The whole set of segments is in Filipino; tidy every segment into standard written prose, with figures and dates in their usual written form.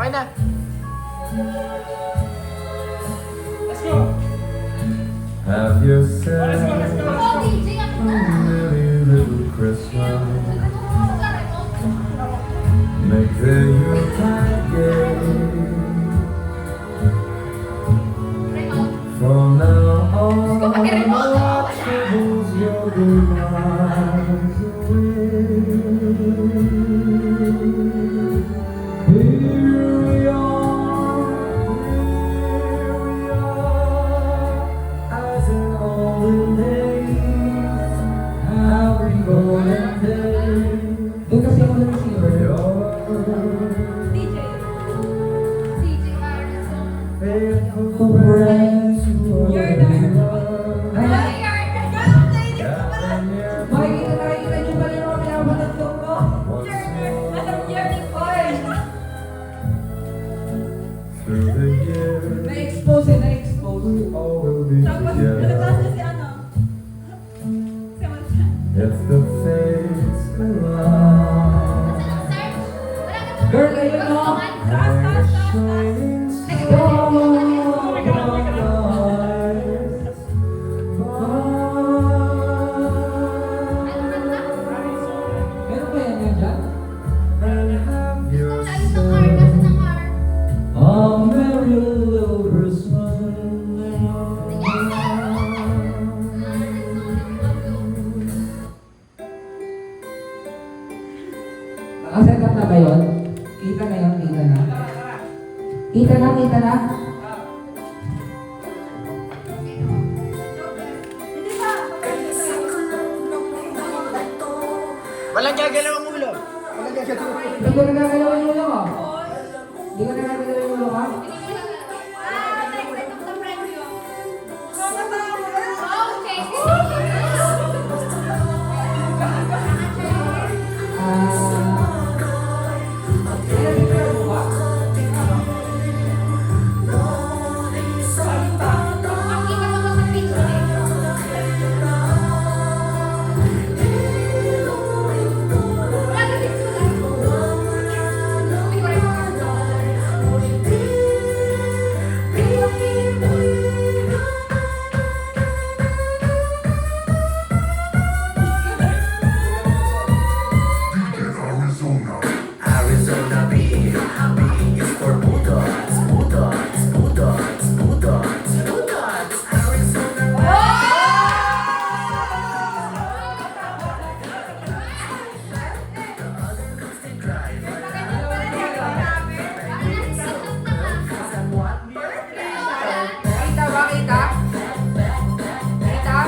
Okay na. Let's go! Have yourself Let's go! a merry little Christmas. Make the Yuletide gay. From now on, all troubles will be miles away. Here we are, as in olden days. Happy golden days. Doon kasi ako ng receiver. Faithful friends who are Makikita nyo ba rin ako pinapatatlong ko? through the years. Na-expose na-expose. We all will be together. If the fates allow. Girl, ayun no? A shining star in our eyes. Meron ba yan yan dyan? And have yourself a merry little Christmas now. Nakaset up na ba yun? Kita na yun, kita na. Kita na, kita na. Walang gagalaw ang ulo. Walang gagalaw ang ulo. Hindi ko nagagalaw yung ulo ko. Hindi ko nagagalaw yung ulo ko. Arizona B is for Bulldogs, Bulldogs, Bulldogs, Bulldogs, Bulldogs. Arizona Kita ba, kita? Kita?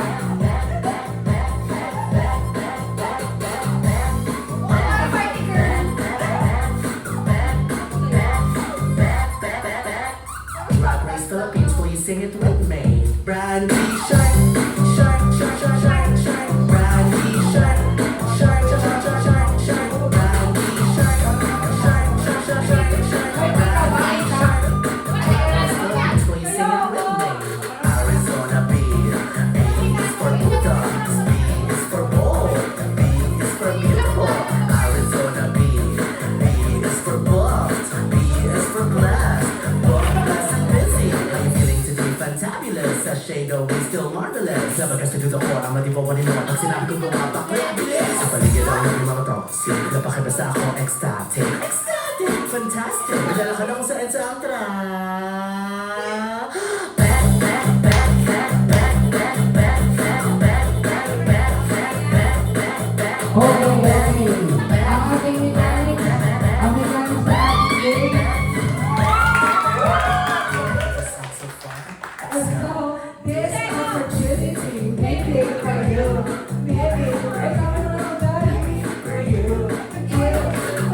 Rock race Philippines, will you sing it with me? Brandy shine, shine, shine, shine, shine, shine. Brandy shine, shine, shine, shine, shine, shine. Brandy shine, shine, shine, shine, shine, shine. Brandy shine. Philippines, will you sing it with me? Arizona B, A is for Bulldogs, B is for bold, B is for beautiful. Arizona B is for bold, B is for blessed. Bold, blessed, and busy. Are you feeling today fantabulous? A shade of we still marvelous. Never gets to do the core, I'm ready for what you know. Pag sinabi ko bumapaklit, bilis. Sa paligid ako ng mga to. Sige, napakibasa ako, ecstatic. Ecstatic, fantastic. Nadala ka na kung saan sa ang track. Back, back, back, back, back, back, back, back, back, back, back, back, back, back, back. Okay, okay. Ang ating mechanic, ang mechanic sa ating game. So, this opportunity, maybe for you, maybe I don't know that for you.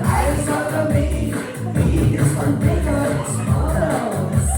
I saw the me, me is for bigger photos.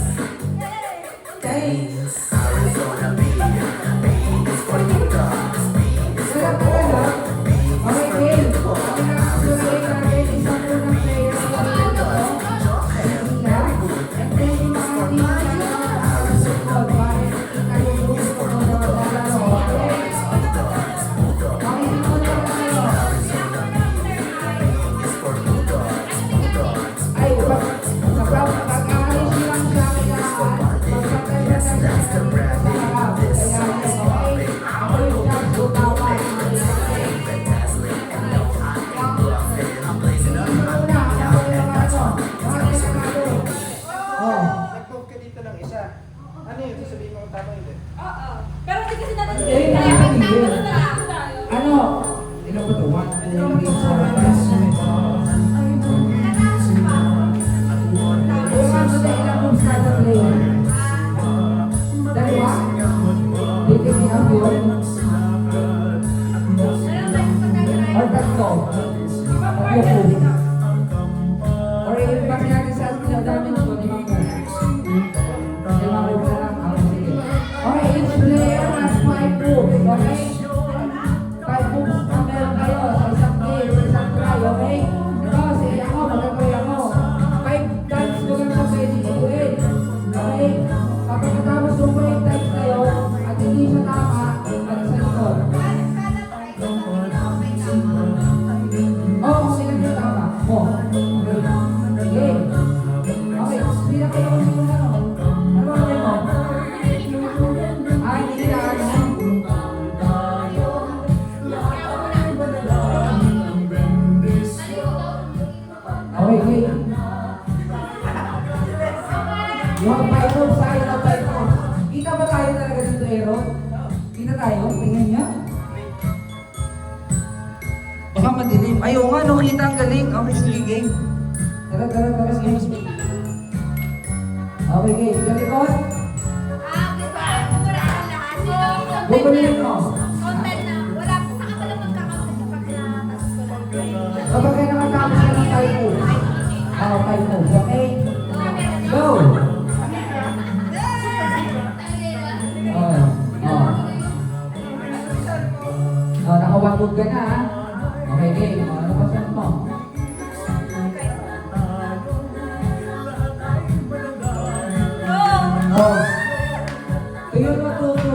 base natin sa damage ko, 5 moves. 5 moves na lang. Okay, sige. Okay, each player has 5 moves, okay? 5 moves na meron kayo sa isang game, sa isang try, okay? Ito, sige ako, magagawin ako. 5 times ko lang sa pwede gawin. Okay? Kapag natapos yung 5 times kayo, at hindi siya tama, at sa likod. Oh, sila niyo tama. Oh, okay. Game. Okay, sila kayo kung sino na. Ano ba kayo mo? Ah, hindi na ano. Okay, game. Yung 5 moves sa akin, 5 moves. Kita ba tayo talaga dito, Ero? Kita tayo? Tingnan niya. Baka madilim. Ayaw nga, no? Kita ang galing. Okay, sige, game. Tara, game. Okay, game. Galikot. Bubulin mo. Kapag kayo nakatapos ka ng 5 moves. 5 moves. Okay? Go! Nakawagod ka na, ha? Okay, game. Ano pa saan mo? Oh. Tuyo na tuyo.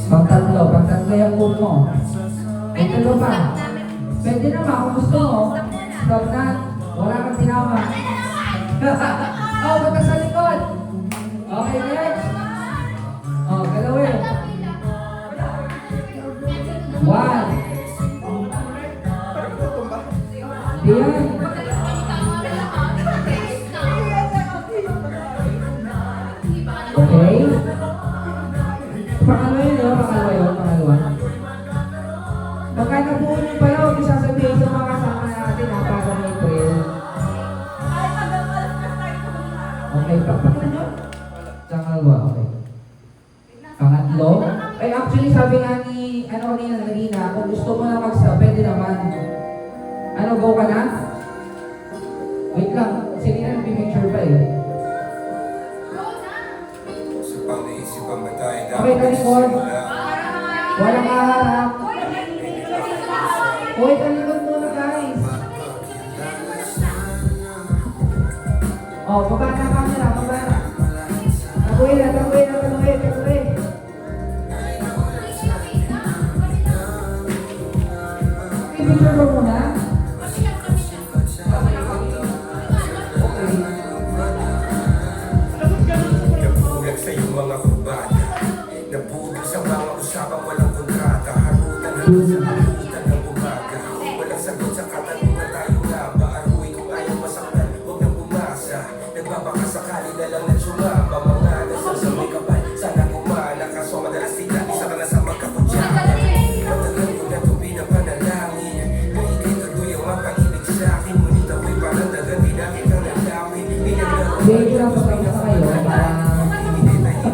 Pang-tatlo yung move mo. Pang-tatlo pa. Pwede naman kung gusto mo. Stop na. Wala kang tinama. Oh, baka sa likod. Okay, next. Oh, galawin. 1. Diyan. Okay. Pangalawa yun, pangalawa. Pagka nabuo nyo pala, huwag yung sasabihin sa mga kasama natin, para may trail. Okay, pakpakan nyo. Pangalawa, okay. Pangatlo. Ay, actually, sabi nga ni, kanina, kung gusto mo na mag-stop, pwede naman. Go ka na? Wait lang, sige na, nag-picture pa eh. Okay, talikod. Walang kaharap. Uy, talikod muna, guys. Oh, baba na camera, baba na. Takuin. Picture mo muna. Nabulag sa iyong mga kurbada. Nabulag sa mga usapang walang kontrata. Harutan ng bumaga. Walang sagot sa katanungan, tayo nga ba? Aruin kung ayaw masaktan, huwag nang umasa. Nagbabaka sakali na lang na sumama. Mga nasasamay kapal, sana kumana. Kaso madalas tigla, isa ka na sa magkakutsara. Matagal ko na ito pinapanalangin na ikay tuloy ang mapag-ibig sa akin. Ngunit ako'y parang dagang pinakit ang nalawin. Baby, lang pa kayo para pag-ibig natin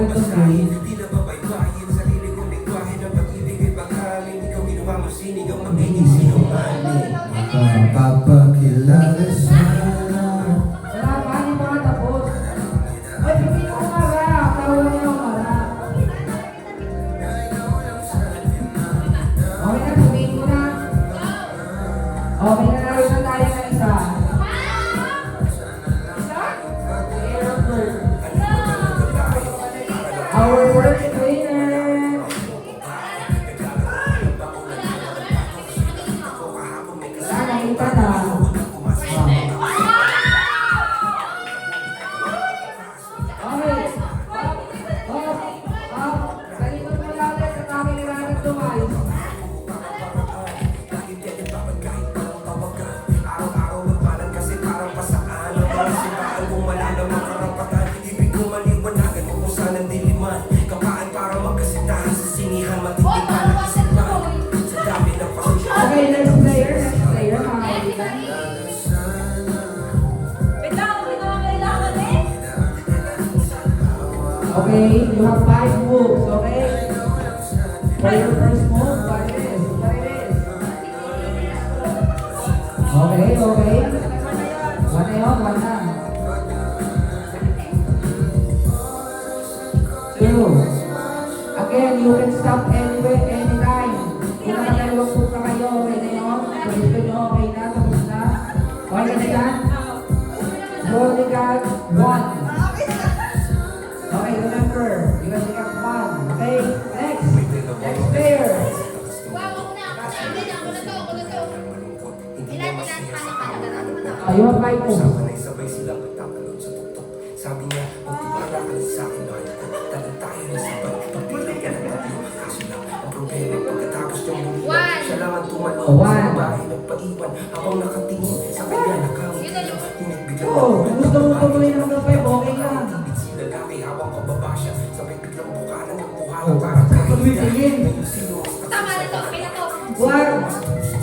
ito sa Di na babaybayin, sarili kong lingwahe ng pag-ibig ay paghaling. Ikaw ginawa mo sining ang magiging sinungaling. Makapagkilala sana. wala pa, hindi pa nga tapos. Ay, hindi ko umarap. Tawag niya umarap. Okay na, sabihin ko na. Okay na, narin na tayo ng isa. Our first winner! Nakita na. Okay. Salikod mo natin sa aking nararamdaman. Araw-araw magpalan kasi parang pasaan. Ang mga simaan kung wala namang karapatan. Ibig ko maliwanagan kung saan ang diliman. Kapaan para magkasitahan sa sinihan. Matindi pa ng isipan. Sa dami ng pasensya. Okay, next player, mga kaibigan. Okay, you have 5 moves, For your first move, what it is? What it is? Okay, okay. One na yun, one na. Two. Again, you can stop anywhere, anytime. Kung nakadalawang foot na kayo, okay na yun. Kung gusto nyo, okay na, tapos na. Okay na yan? Slowly count, one. Okay, remember, you can count one. Okay, next. Next player. You have 5 moves. Sabay silang nagtatalon sa tuktok. Sabi niya, magtibala ka na sa akin mahal ko. Tagal tayo na sabay. Pagbilang ka ng tabi. Kaso lang, ang problema pagkatapos niyang bumilang. Siya lang ang tumalon sa bahay nagpaiwan. Habang nakatingin sa kanya nakamit. Ngunit biglang Oh, kung gusto mo tuloy ng hanggang 5, okay lang. Tabit si lalaki habang pababa siya. Sabay biglang bukanan ng buhalan para kahit Pagbitigin. ngayon sino mas Tama na to, kaya to. One.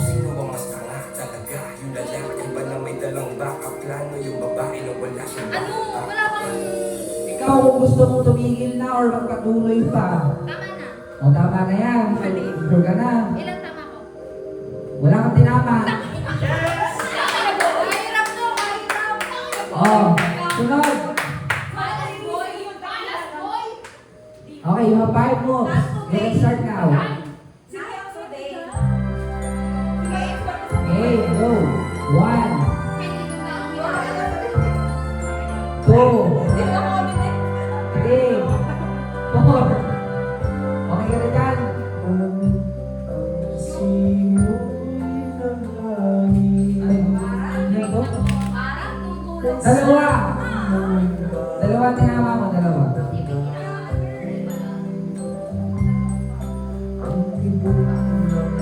Sino ang mas tanga talaga? Yung lalaki ba na may dalang backup plano? Yung babae na wala siyang Ano, wala bang... Ikaw kung gusto mo tumigil na or magpatuloy pa. Tama na. O tama na yan. Sure ka na. Ilang tama ko? Wala kang tinama. Mahirap to, mahirap. Oh, sunod. Okay, you have 5 moves. You can start now. Okay, go. 1, 2, 3, 4. Okay ka na dyan? Ano to? Dalawa. Dalawa tinama mo, dalawa.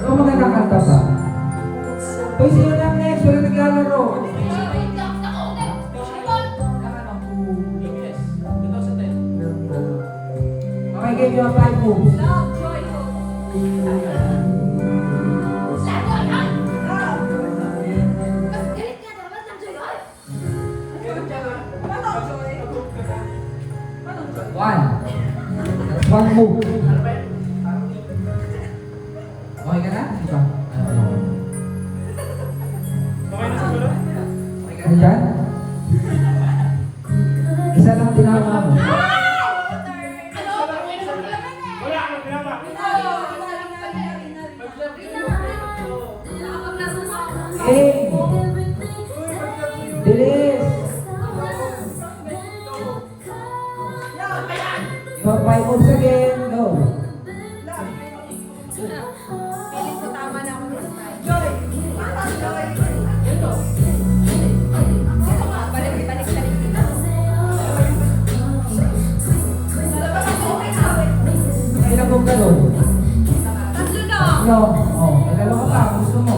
Ano magandang kanta ba? Uy, sino lang next? Wala naglalaro. Okay, give you a 5 moves. One. That's 1 move. Okay ka na? Iba. Okay na. Okay ka na dyan? Isa lang tinama mo. Wala akong pinama. Hey! Bilis! You have 5 moves again. Go! Feeling ko tama na ako this time. Balik sa rin dito. Ilang move ka doon? Tatlo na. No. Oh, may dalawa ka pa. Gusto mo.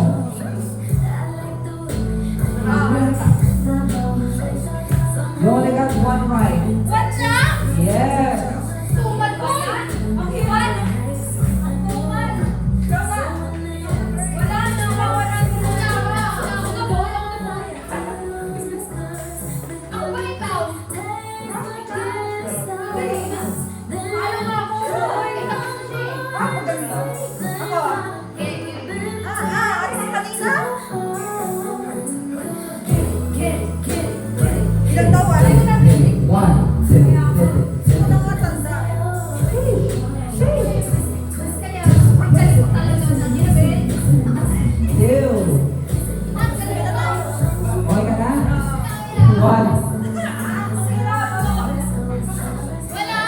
You only got 1 right. What na? Yes! Tumal ko. Ang iwan. Ang tumal. Wala. Wala na. Wala na. Ako ba ikaw? Ayaw nga ako. Ako ganito. Ako. Ano yung kanina? Ilang daw? Ano yung natin? 1, 2, 3. Ano nga tanda? Kaya, ang galing ko talaga sa ginabit. 2. Ang galing na lang. Okay ka na? 1. Wala.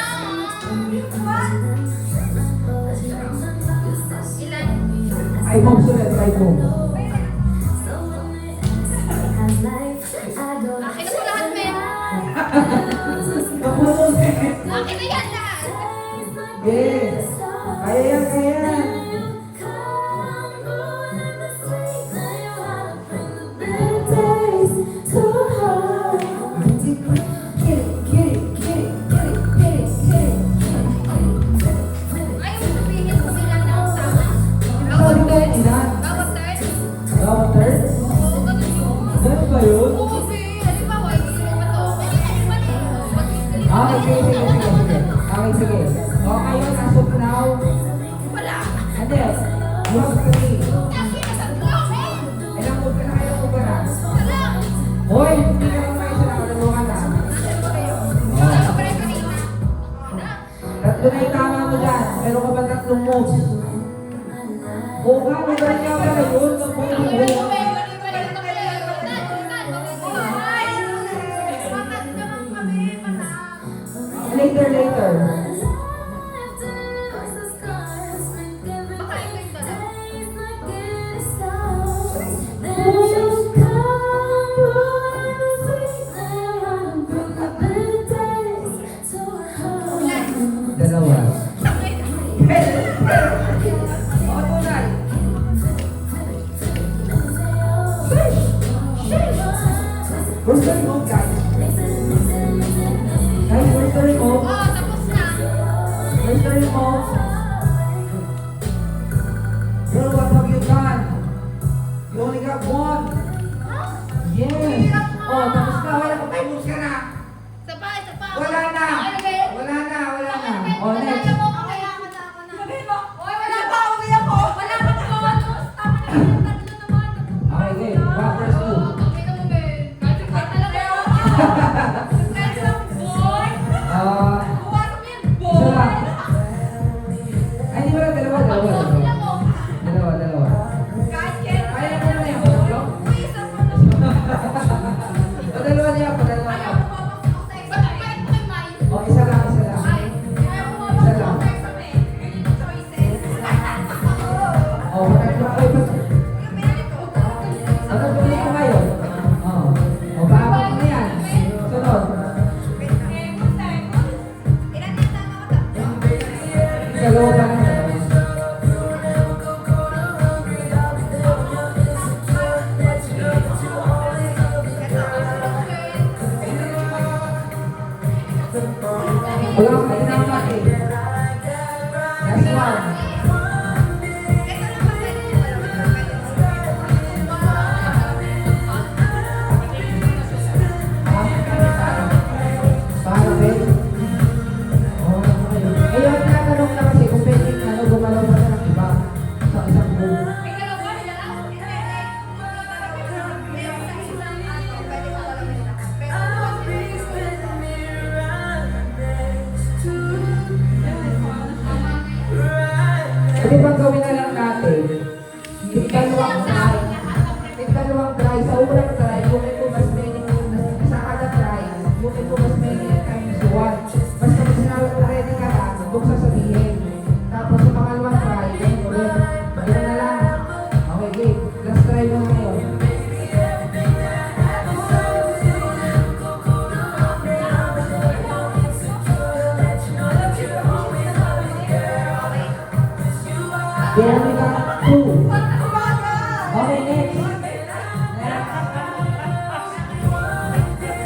Ilan? 5 moves ulit. 5 moves. Akin na po lahat, men. Kapulong. Akin na yan lahat. Yes! Kaya yan, kaya yan. Ayaw mo sabihin kung ilan na ang tama. Sabi ko, ilan? Bawat third? Bawat third? Oo, ganun yun. Ganun ba yun? Oo, sige. Halimbawa, hindi mo to. Mali. Okay, sige, sige, sige, sige. Okay, sige. Okay, yun, as of now, Wala. Hindi. You have three. Ilang move ka na kayo move ka na? Hoy, hindi ka lang kayo sila. Kalungan na. Tatlo na yung tama mo dyan. Meron ka ba tatlong moves? Oo nga, magaling nga pala yun. Later. Dalawa. O, tunay. Where's the remote, guys? Guys, where's the remote? Where's the remote? Girl, what have you done? You only got one. Yes. Oh, tapos na. Wala ko tayo moves ka na. Wala na. Oh, next. Okay, okay. 1 verse 2. Isa lang. Ay, di ba na dalawa? Kaya mo na yan. Dalawa niya ako. Oh, isa lang. Oh, ano tuloy ko ngayon? Oh, paapat na yan. Sunod. Dalawa pa na. Wala ka na natin. Next one. Para Ben? Oh, okay. Yung tinatanong na kasi kung pwede gumalaw pa ng iba sa isang boom. Pwede bang gawin na lang natin? Tigdalawang try. Sa unang try, yung ito mas many sa kada try, yung ito mas many times 1. Basta kung sinabi ko ready ka na, huwag sasabihin. Tapos sa pangalawang try, yan ulit. Yan na lang. Okay, game. Last try mo na ngayon. There we got 2. Okay, next.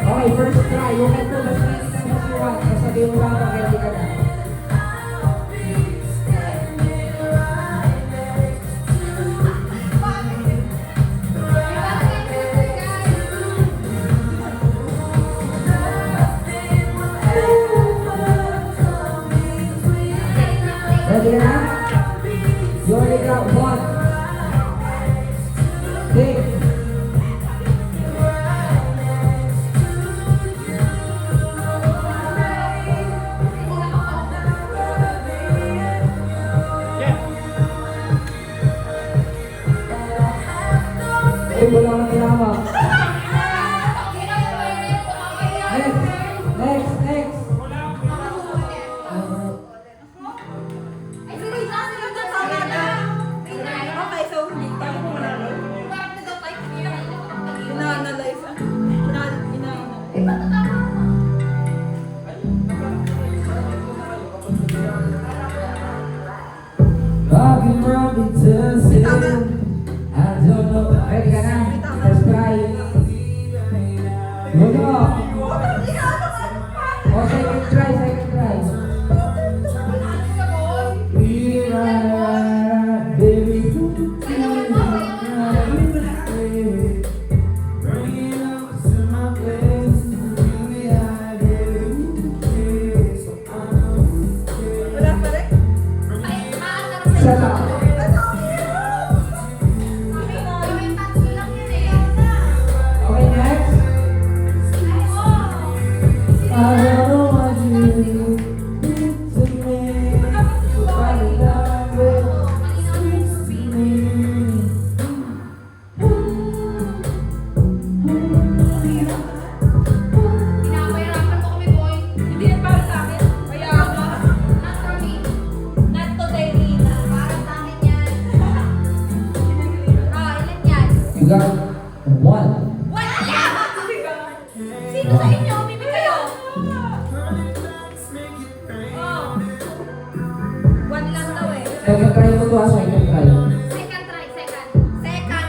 Okay, first try. Yung ito, mas many times 1. Sasabihin mo lang pag ready ka na. Ready ka na? You only got 1. Take. Ay, wala kang tinama. Next. Walking around the desert, I don't know. Ready ka na? First try. Look up. O, second try. We ride, baby. Bring it up to my place. We are Isa lang. got 1. Wala! Sino sa inyo? Bibig kayo? Oh. 1 lang daw eh. Second try mo to ha, second try. Second try, second. Second.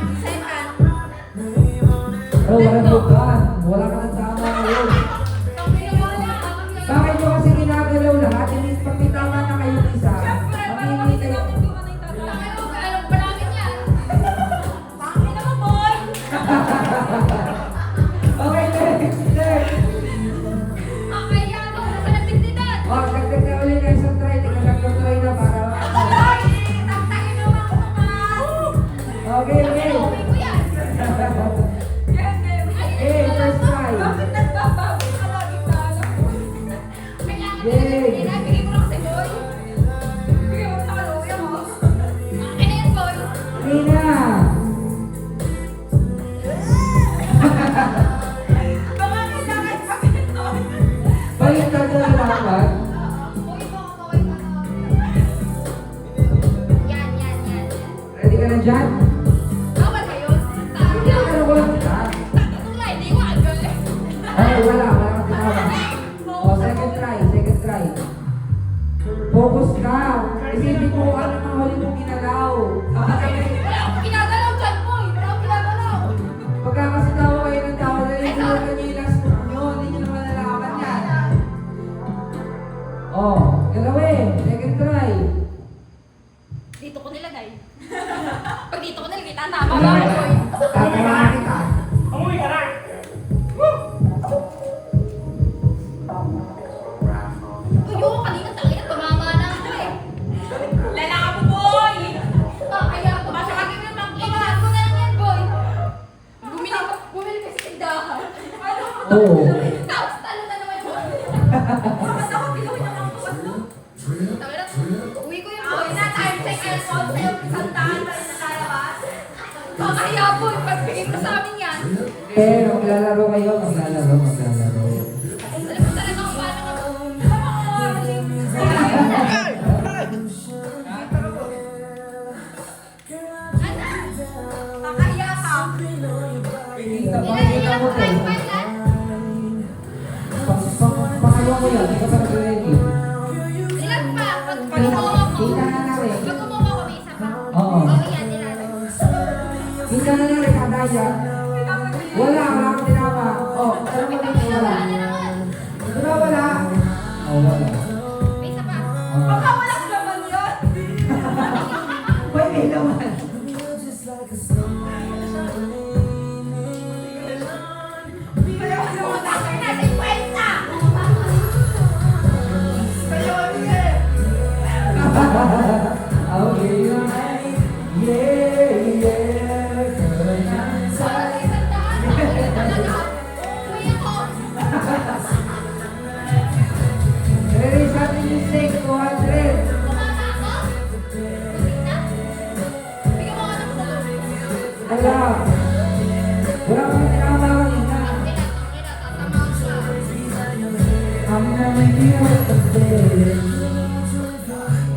Pero walang bukan. Wala ka ng tama ngayon. Bakit mo kasi ginagalaw lahat? Hindi pag may tama na kayo isa. Mamimili kayo. Alam ba namin yan? Bakit naman, boy? Okay, next. Okay, yan. Nasa nagtigdigan. O, dagdag na ulit na isang try. Nagkakatry na para. Ay, taktakin naman ako naman. Okay, okay. Uwi ko yan. Okay, first try. Bakit nagbabawi ka lagi na alam mo? Kailangan ko Yay. na bigay mo lang si Boy. Bigay mo sa kaluya mo. Akin na yan, Boy. Rina. Baka kailangan pa ito. Baliktad na dapat. Uy mo, okay ka na. Yan. Ready ka na dyan? Bawal kayo. Tama. Ano ko lang dyan? Itong line, di ko agad. Okay, wala kang tinawa. O, second try. Focus ka. Isipin mo ano ang huli mong ginalaw. Wala akong ginagalaw dyan, Boy. Wala akong ginagalaw. Pagka kasi tawa kayo ng tawa, dahil sinulat nyo yung last move nyo, hindi nyo naman nalalaman yan. O, galawin. Second try. Dito ko nilagay. Pag dito ko nilagay, tatama ba, Boy? Tatama kita. Uy, oo, kanina tangina, tumama na ako eh. Lalaka mo, Boy! Kaya ako, masakagin mo yung mag-ingat ko na lang yan, Boy. Bumili ka sa tindahan. Ano? Oo. Tapos talo na naman, Boy. Bakit ako bilawin na lang bukas mo? Tangina, uwi ko yung Boy. Na time check and all sa'yo, isang daan pa rin nakalabas. Kaya, Boy, pagbigay mo sa amin yan. Eh, maglalaro kayo. Alam mo talaga kung paano ka. Kakaya ka. Ilan mo try to. pa yan? Pangalawa ko yan. Hindi ka pa nag-ready. Ilan pa? Pag umuha ko. Kita na na rin. Pag umuha ko, may isa pa. Oo. Oo, yan, ilan. Kita na na rin. Kadaya. Wala kang tinawa. O, alam mo din wala. Wala na naman. Di ba wala? O, wala. May isa pa. Baka wala naman yun. Uy, may laman. Kaya wala mo takay na sa kwenta. Okay. Yeah, yeah. Wala sa isang daan. Takay talaga. Uwi ako. Ready sa ating mistake, 200. Tumama ako. Uwi na. Bigyan mo ako ng tulong. Wala. Wala kang tinawa kanina. I'm not here with the bed.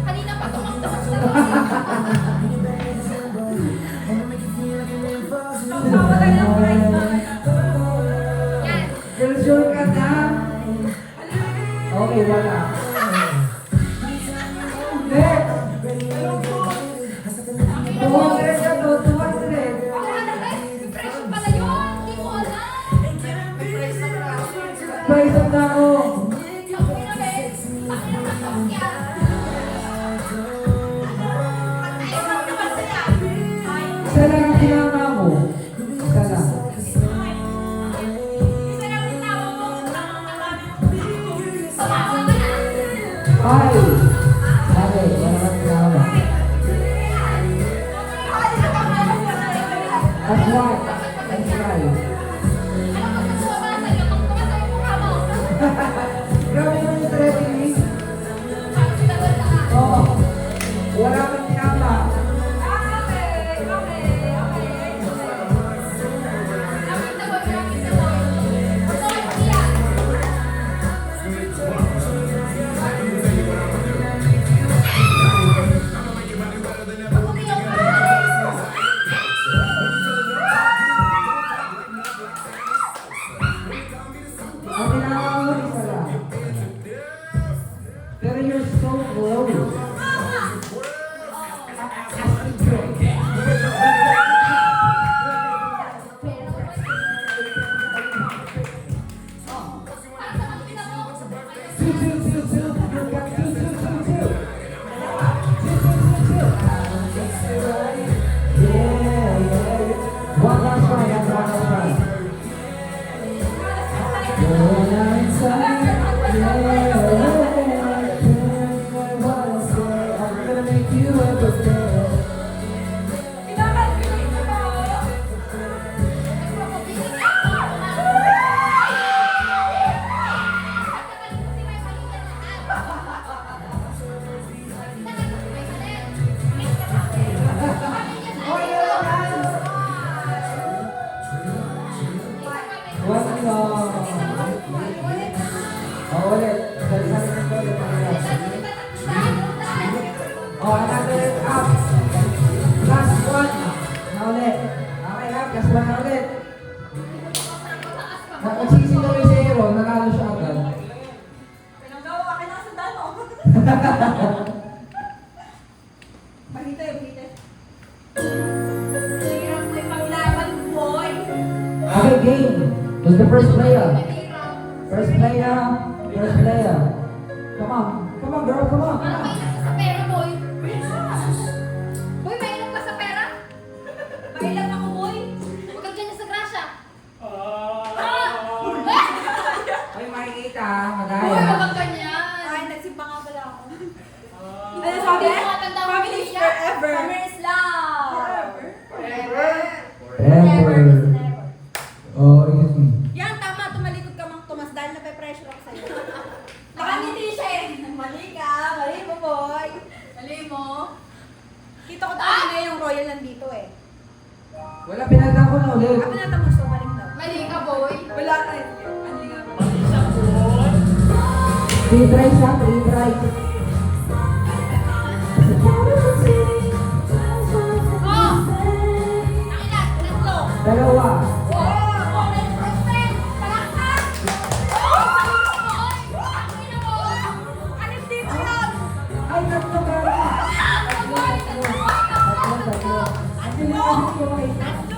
Kanina pa tumaktak sa Yan. Girl, sure ka na? Okay, wala. Next! 200 na to, 200. Fresh pala yun. Hindi ko alam. Price up na ako. Ako na, Ben. Bakit naman ako yan? Patay mo naman sila. Ay, Isa lang ang tinama mo. Isa lang. isa lang ang tawag mo. Tumawa ka na. Ay! Okay, wala kang tinama. Ay, you ever felt. Pinapagpili ko na ako. One song. Oh, ulit. Dali-dali ko ulit. Oh, another up. Last one. Na ulit. Okay, up. Last one na ulit. Nagsisilo rin si Aaron. Nanalo siya agad. Pinagawa, akin na sa dano. Bahita eh, bahita. Hirap may paglaban, boy. Okay, game. Who's the first player? First player. First player. Come on. Come on, girl. Come on. Parang mainit ka sa pera, boy. Boy, mainit ka sa pera? Mailang ako, boy. Huwag kang ganyan sa grasya. Ay, makikita. Boy, Magaya. huwag kang ganyan. Ay, nagsimba nga pala ako. Ano sabi? Family is forever. Summer is love. Forever. Ever. Oh, excuse me. Yan, tama. Tumalikod ka mang Tomas dahil nape-pressure ako sa'yo. Nakangiti siya eh. Mali ka. Mali mo, boy. Mali mo. Kita ko tayo na yung royal nandito eh. Wala, pinatang ko na ulit. Ako na tamo, so mali daw. Mali ka, boy. Wala ka eh. Mali ka. Retry siya, retry. Oh! Nakilat, tatlo. Dalawa. Oh! Oh, let's pretend. Palakpak! Oh! Boy! Ang ina mo! Anong dito lang? Ay, tatlo ka. Tatlo, boy! Tatlo! Tatlo. Ang bilis ko, Tatlo!